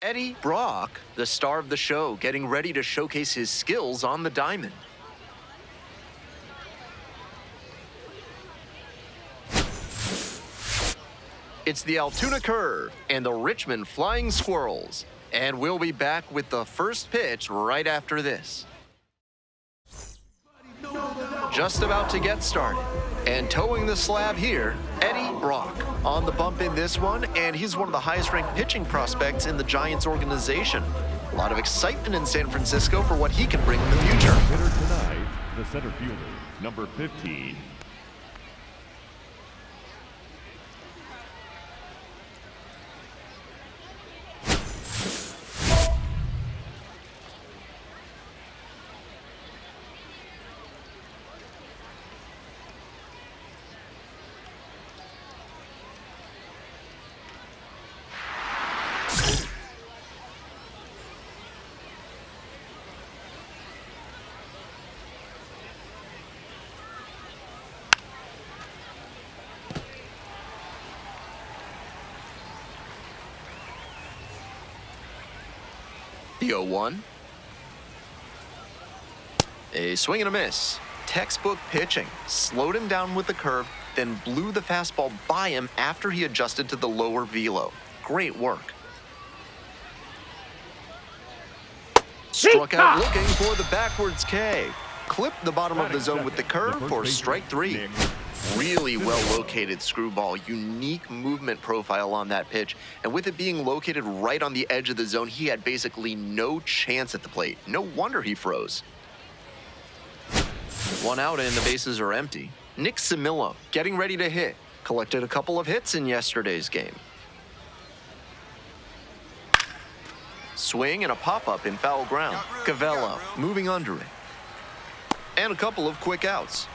Eddie Brock, the star of the show, getting ready to showcase his skills on the diamond. It's the Altoona Curve and the Richmond Flying Squirrels. And we'll be back with the first pitch right after this. Just about to get started. And towing the slab here, Eddie Brock. On the bump in this one, and he's one of the highest-ranked pitching prospects in the Giants organization. A lot of excitement in San Francisco for what he can bring in the future. Hitter tonight, the center fielder, number 15. The 0-1. A swing and a miss. Textbook pitching. Slowed him down with the curve, then blew the fastball by him after he adjusted to the lower velo. Great work. Struck out looking for the backwards K. Clipped the bottom of the zone with the curve for strike 3. Really well-located screwball, unique movement profile on that pitch, and with it being located right on the edge of the zone, he had basically no chance at the plate. No wonder he froze. One out and the bases are empty. Nick Simillo getting ready to hit. Collected a couple of hits in yesterday's game. Swing and a pop-up in foul ground. Cavello moving under it. And a couple of quick outs.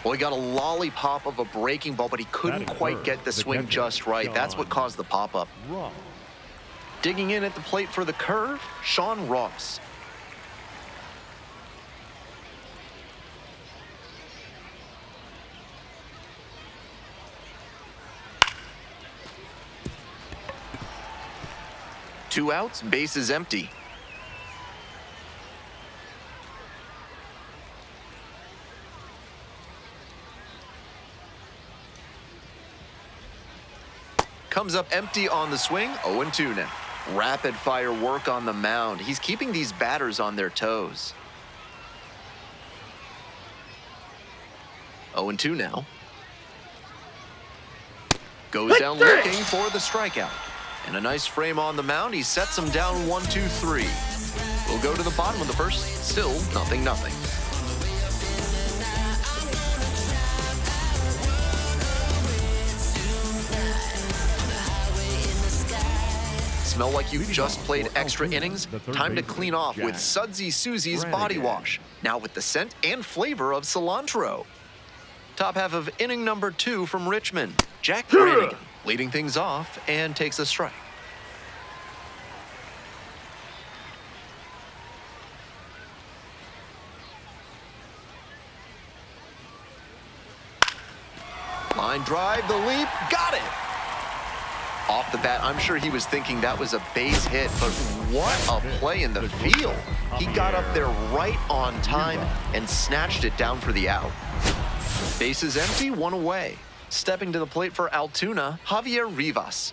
Well, he got a lollipop of a breaking ball, but he couldn't quite get the swing just right. That's what caused the pop-up. Digging in at the plate for the curve, Sean Ross. Two outs, bases empty. Comes up empty on the swing, 0-2 now. Rapid fire work on the mound. He's keeping these batters on their toes. 0-2 now. Goes down looking for the strikeout. And a nice frame on the mound. He sets him down 1-2-3. We'll go to the bottom of the first. Still 0-0. Smell like you've just played extra innings? Time to clean off with Sudsy Susie's Body Wash. Now with the scent and flavor of cilantro. Top half of inning number 2 from Richmond. Jack Brannigan leading things off and takes a strike. Line drive, the leap, got it! Off the bat, I'm sure he was thinking that was a base hit, but what a play in the field. He got up there right on time and snatched it down for the out. Bases empty, one away. Stepping to the plate for Altoona, Javier Rivas.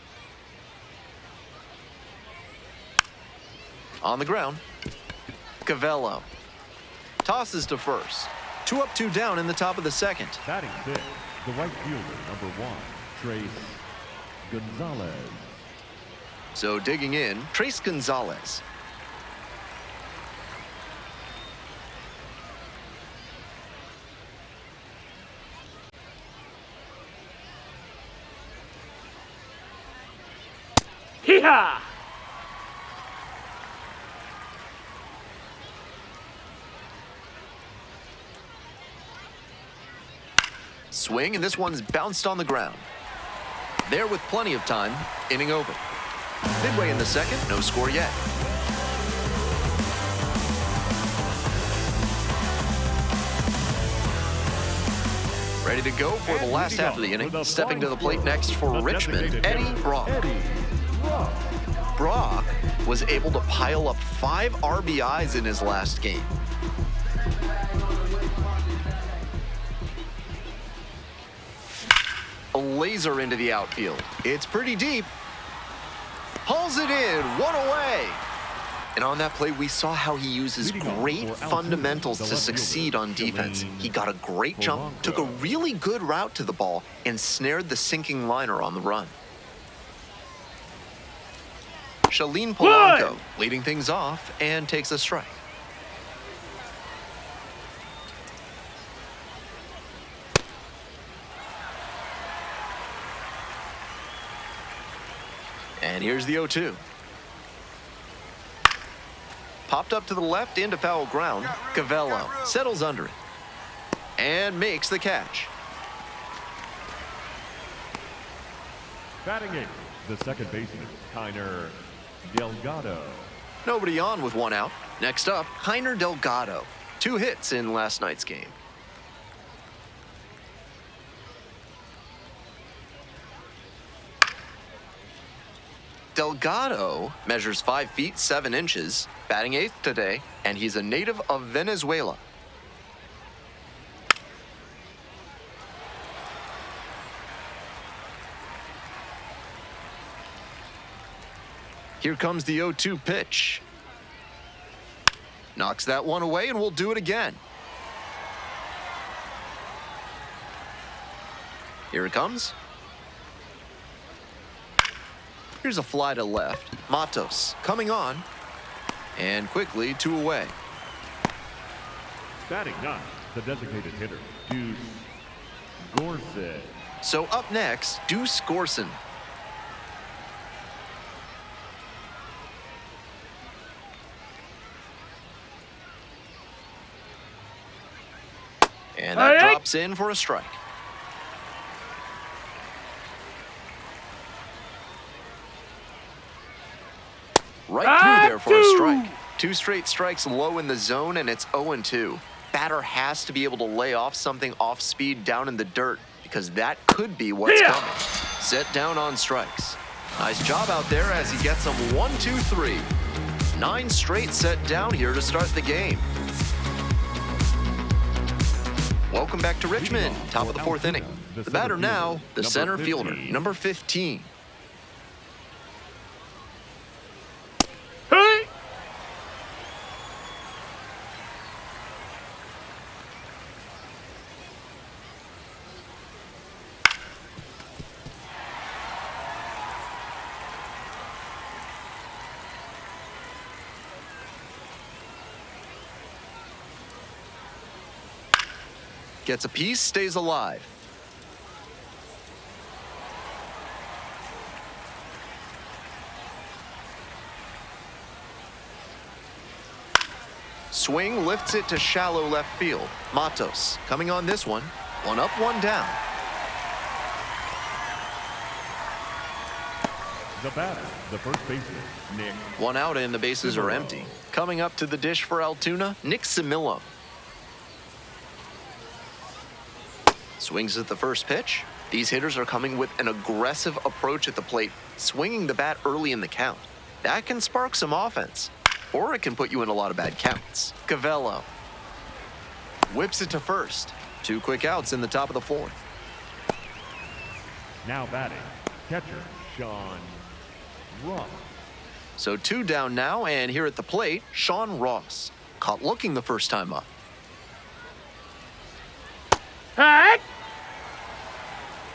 On the ground, Cavello. Tosses to first. 2 up, 2 down in the top of the second. Batting fifth, the right fielder, number 1, Trace Gonzalez. So digging in, Trace Gonzalez. Hee-haw! Swing, and this one's bounced on the ground. There with plenty of time, inning over. Midway in the second, no score yet. Ready to go for the last half of the inning. Stepping to the plate next for Richmond, Eddie Brock. Brock was was able to pile up 5 RBIs in his last game. A laser into the outfield. It's pretty deep. Hauls it in, 1 away. And on that play, we saw how he uses great fundamentals to succeed on defense. He got a great jump, took a really good route to the ball, and snared the sinking liner on the run. Shalin Polanco leading things off and takes a strike. And here's the 0-2. Popped up to the left into foul ground. Cavello settles under it and makes the catch. Batting eighth, the second baseman, Kiner Delgado. Nobody on with 1 out. Next up, Kiner Delgado. 2 hits in last night's game. Delgado measures 5 feet 7 inches, batting 8th today, and he's a native of Venezuela. Here comes the 0-2 pitch. Knocks that one away, and we'll do it again. Here it comes. Here's a fly to left. Matos coming on. And quickly 2 away. Batting ninth, the designated hitter, Deuce Gorson. So up next, Deuce Gorson. And that drops in for a strike. Right through there for a strike. 2 straight strikes low in the zone, and it's 0-2. Batter has to be able to lay off something off speed down in the dirt, because that could be what's coming. Set down on strikes. Nice job out there as he gets them 1, 2, 3. 9 straight set down here to start the game. Welcome back to Richmond, top of the 4th inning. The batter now, the center fielder, number 15. Gets a piece, stays alive. Swing lifts it to shallow left field. Matos coming on this one. 1 up, 1 down. The batter, the first baseman, Nick. 1 out and the bases are empty. Coming up to the dish for Altoona, Nick Simillo. Swings at the first pitch. These hitters are coming with an aggressive approach at the plate, swinging the bat early in the count. That can spark some offense, or it can put you in a lot of bad counts. Cavello whips it to first. 2 quick outs in the top of the 4th. Now batting, catcher Sean Ross. So 2 down now, and here at the plate, Sean Ross. Caught looking the first time up.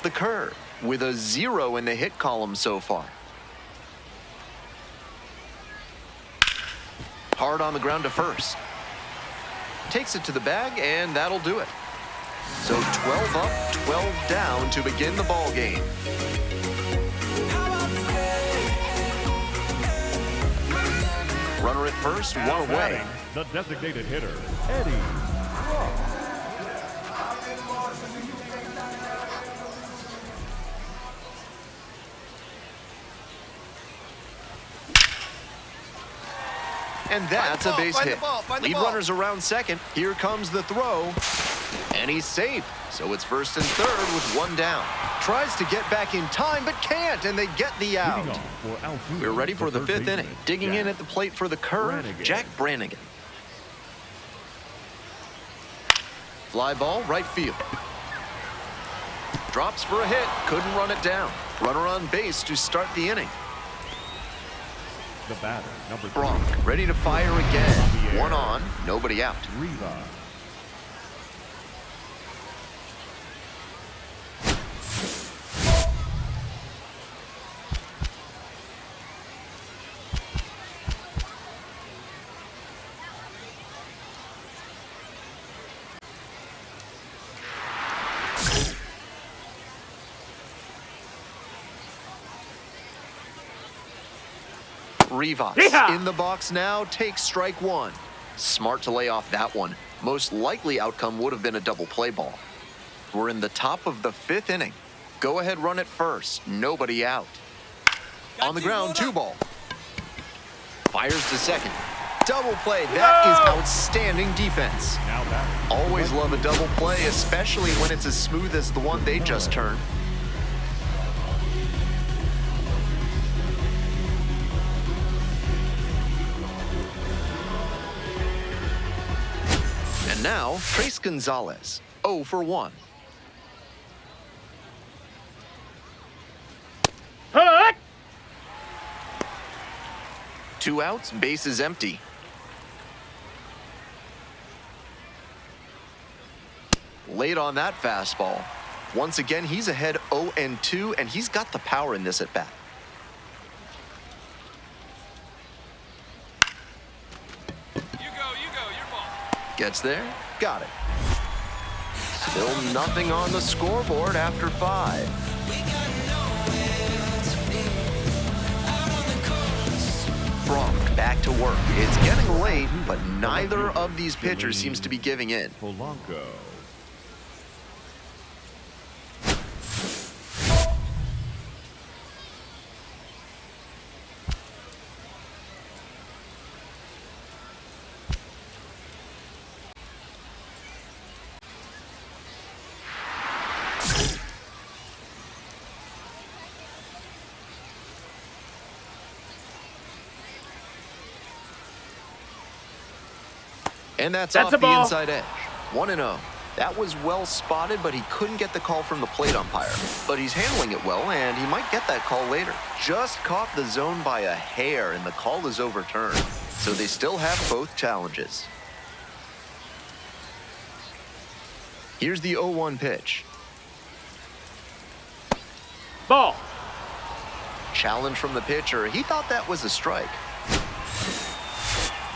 The curve with a 0 in the hit column so far. Hard on the ground to first. Takes it to the bag, and that'll do it. So 12 up, 12 down to begin the ball game. Runner at first, 1 away. The designated hitter, Eddie Ross. And that's a base hit. Lead runners around second. Here comes the throw. And he's safe, so it's first and third with one down. Tries to get back in time, but can't, and they get the out. We're ready for the fifth inning. Digging in at the plate for the curve, Jack Brannigan. Fly ball, right field. Drops for a hit, couldn't run it down. Runner on base to start the inning. The batter, number 3. Bronk, ready to fire again. One on, nobody out. Riva. Rivas in the box now, takes strike one. Smart to lay off that one. Most likely outcome would have been a double play ball. We're in the top of the fifth inning. Go ahead, run it first. Nobody out. On the ground, 2 ball. Fires to second. Double play. That is outstanding defense. Always love a double play, especially when it's as smooth as the one they just turned. And now, Trace Gonzalez, 0 for 1. Hut! 2 outs, base is empty. Late on that fastball. Once again, he's ahead 0-2, and he's got the power in this at bat. Your ball. Gets there, got it. Still nothing on the scoreboard after 5. Bronk back to work. It's getting late, but neither of these pitchers seems to be giving in. Polanco. And that's That's off a the ball. inside edge. 1-0. That was well spotted, but he couldn't get the call from the plate umpire. But he's handling it well, and he might get that call later. Just caught the zone by a hair, and the call is overturned. So they still have both challenges. Here's the 0-1 pitch. Ball. Challenge from the pitcher. He thought that was a strike.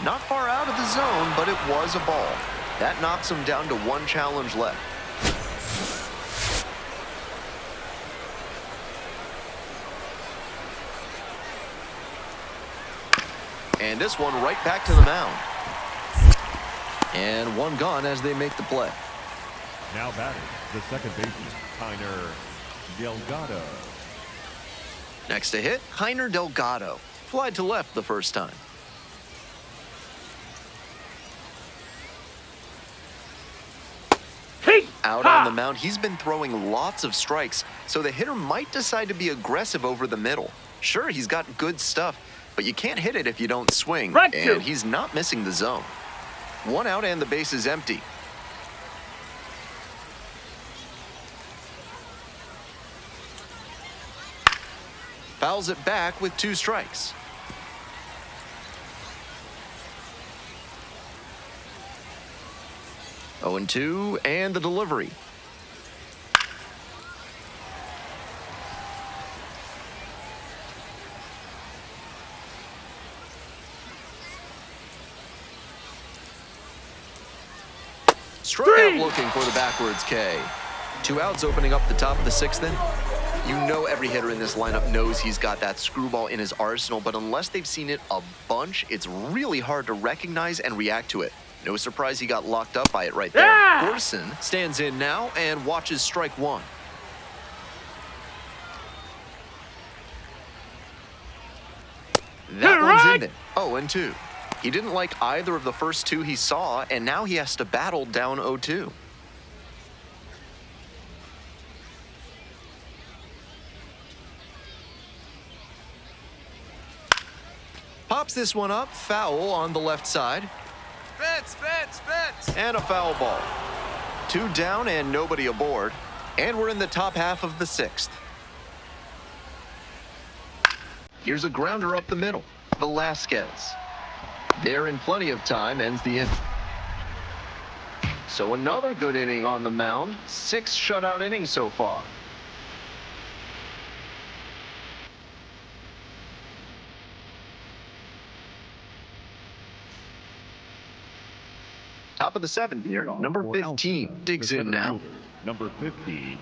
Not far out of the zone, but it was a ball. That knocks him down to 1 challenge left. And this one right back to the mound. And 1 gone as they make the play. Now batting, the second baseman, Heiner Delgado. Next to hit, Heiner Delgado. Flied to left the first time. Out on the mound, he's been throwing lots of strikes, so the hitter might decide to be aggressive over the middle. Sure, he's got good stuff, but you can't hit it if you don't swing, and he's not missing the zone. 1 out and the base is empty. Fouls it back with 2 strikes. Oh, 0-2, and the delivery. Strikeout looking for the backwards K. 2 outs opening up the top of the 6th inning. You know every hitter in this lineup knows he's got that screwball in his arsenal, but unless they've seen it a bunch, it's really hard to recognize and react to it. No surprise he got locked up by it right there. Gorson stands in now and watches strike 1. That one's in there. 0-2. He didn't like either of the first 2 he saw, and now he has to battle down 0-2. this one up, foul on the left side. Spits. And a foul ball. 2 down and nobody aboard. And we're in the top half of the 6th. Here's a grounder up the middle. Velasquez. There in plenty of time, ends the inning. So another good inning on the mound. 6 shutout innings so far. Top of the 7th here. Number 15 digs in now. Number 15.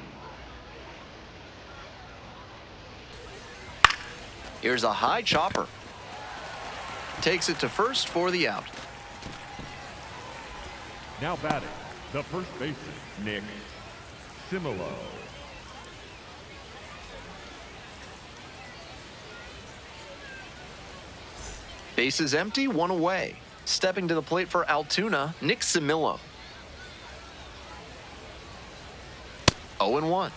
Here's a high chopper. Takes it to first for the out. Now batting, the first baseman, Nick Similo. Bases empty, 1 away. Stepping to the plate for Altoona, Nick Similo. 0-1.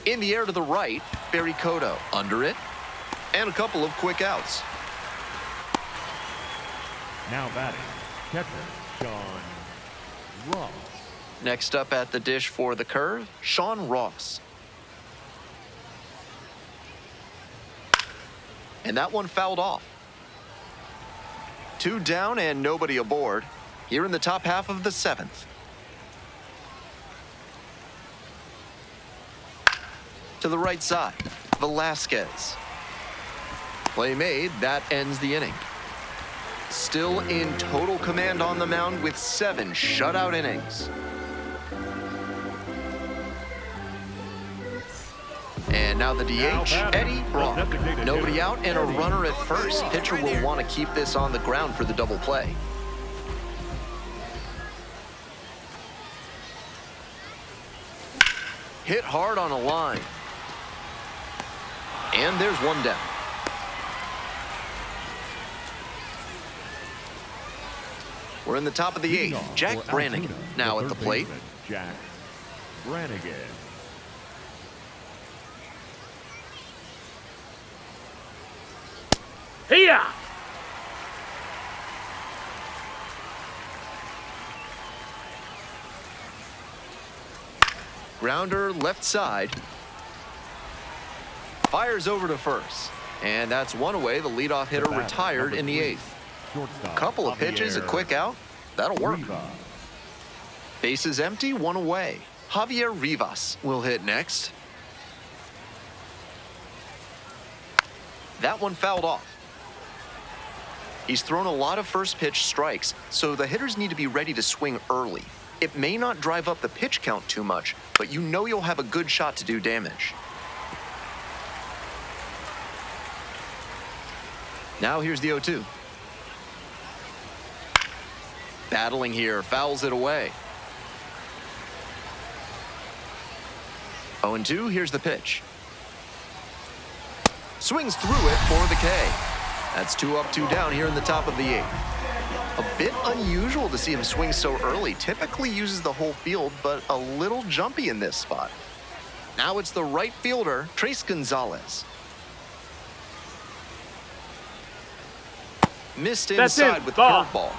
In the air to the right, Barry Cotto. Under it, and a couple of quick outs. Now batting, catcher, Sean Ross. Next up at the dish for the curve, Sean Ross. And that one fouled off. 2 down and nobody aboard. Here in the top half of the 7th. To the right side, Velasquez. Play made, that ends the inning. Still in total command on the mound with 7 shutout innings. And now the DH, Eddie Brock. Nobody out and a runner at first. Pitcher will want to keep this on the ground for the double play. Hit hard on a line. And there's 1 down. We're in the top of the 8th. Jack Brannigan now at the plate. Jack Brannigan. Here! Grounder left side. Fires over to first. And that's 1 away. The leadoff hitter retired in the 8th. Couple of pitches, a quick out. That'll work. Bases empty, 1 away. Javier Rivas will hit next. That one fouled off. He's thrown a lot of first pitch strikes, so the hitters need to be ready to swing early. It may not drive up the pitch count too much, but you know you'll have a good shot to do damage. Now here's the 0-2. Battling here, fouls it away. 0-2, here's the pitch. Swings through it for the K. That's 2 up, 2 down here in the top of the 8th. A bit unusual to see him swing so early. Typically uses the whole field, but a little jumpy in this spot. Now it's the right fielder, Trace Gonzalez. Missed inside with the curveball.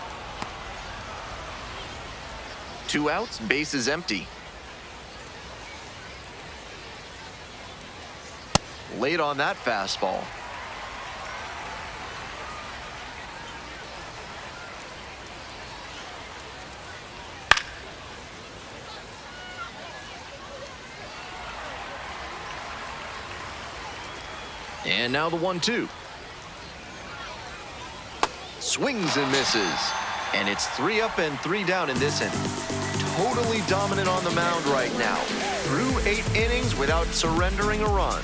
2 outs, bases empty. Late on that fastball. And now the 1-2. Swings and misses. And it's 3 up and 3 down in this inning. Totally dominant on the mound right now. Through 8 innings without surrendering a run.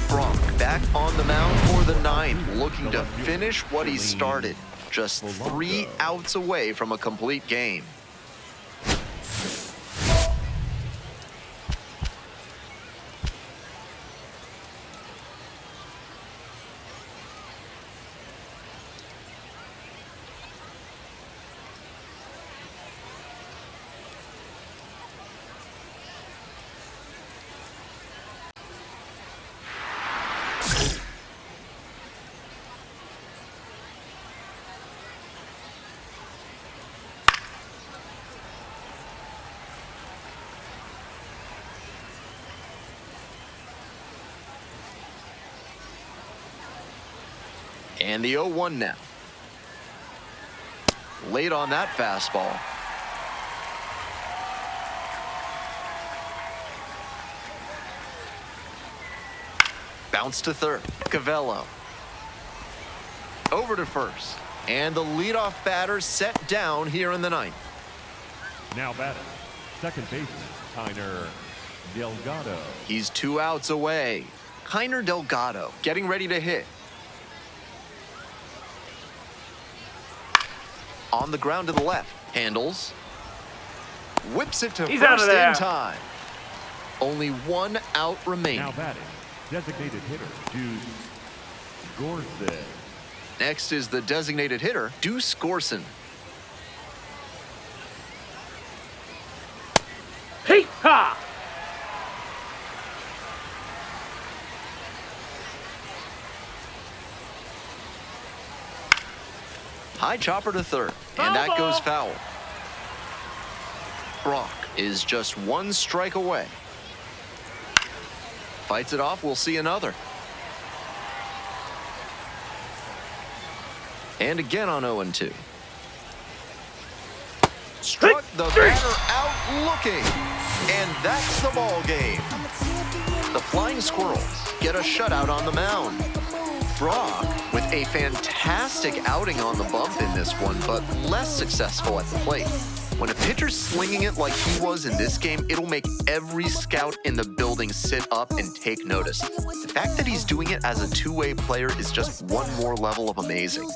Brock back on the mound for the 9th, looking to finish what he started. Just 3 outs away from a complete game. And the 0-1 now. Late on that fastball. Bounce to third. Cavello. Over to first. And the leadoff batter set down here in the ninth. Now batting, second baseman, Kiner Delgado. He's 2 outs away. Kiner Delgado getting ready to hit. On the ground to the left. Handles. Whips it to He's out of first there. in time. Only 1 out remaining. Now batting, designated hitter, Deuce Gorsuch. Next is the designated hitter, Deuce Gorson. Heat ha! High chopper to third, and that goes foul. Brock is just 1 strike away. Fights it off, we'll see another. And again on 0-2. Struck the batter out looking, and that's the ball game. The Flying Squirrels get a shutout on the mound. Brock with a fantastic outing on the bump in this one, but less successful at the plate. When a pitcher's slinging it like he was in this game, it'll make every scout in the building sit up and take notice. The fact that he's doing it as a two-way player is just one more level of amazing.